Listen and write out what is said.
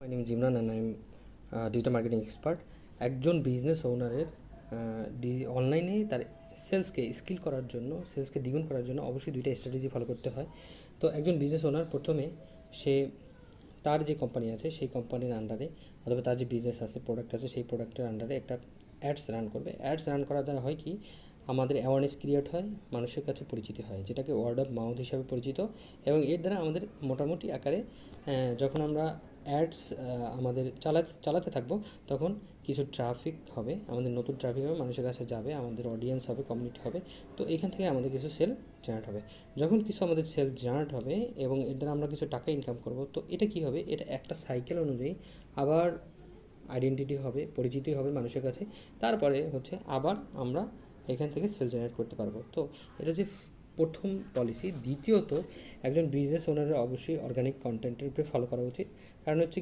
My name Jimran and I am digital marketing expert. একজন business ওনারের অনলাইনে তার সেলসকে স্কিল করার জন্য, সেলসকে দ্বিগুণ করার জন্য অবশ্যই দুইটা স্ট্র্যাটেজি ফলো করতে হয়। তো একজন বিজনেস ওনার প্রথমে সে তার যে কোম্পানি আছে সেই কোম্পানির আন্ডারে অথবা তার যে বিজনেস আছে, প্রোডাক্ট আছে, সেই প্রোডাক্টের আন্ডারে একটা অ্যাডস রান করবে। অ্যাডস রান করার দ্বারা হয় কি, আমাদের অ্যাওয়ারনেস ক্রিয়েট হয়, মানুষের কাছে পরিচিতি হয়, যেটাকে ওয়ার্ড অফ মাউথ হিসাবে পরিচিত। এবং এর দ্বারা আমাদের মোটামুটি আকারে যখন আমরা অ্যাডস আমাদের চালাতে থাকবো, তখন কিছু ট্রাফিক হবে, আমাদের নতুন ট্রাফিক হবে, মানুষের কাছে যাবে, আমাদের অডিয়েন্স হবে, কমিউনিটি হবে। তো এখান থেকে আমাদের কিছু সেল জেনারেট হবে। যখন কিছু আমাদের সেল জেনারেট হবে এবং এর দ্বারা আমরা কিছু টাকা ইনকাম করব, তো এটা কী হবে, এটা একটা সাইকেল অনুযায়ী আবার আইডেন্টিটি হবে, পরিচিতি হবে মানুষের কাছে। তারপরে হচ্ছে আবার আমরা এখান থেকে সেল জেনারেট করতে পারবো। তো এটা হচ্ছে প্রথম পলিসি। দ্বিতীয়ত, একজন বিজনেস ওনারের অবশ্যই অর্গানিক কন্টেন্টের উপরে ফলো করা উচিত। কারণ হচ্ছে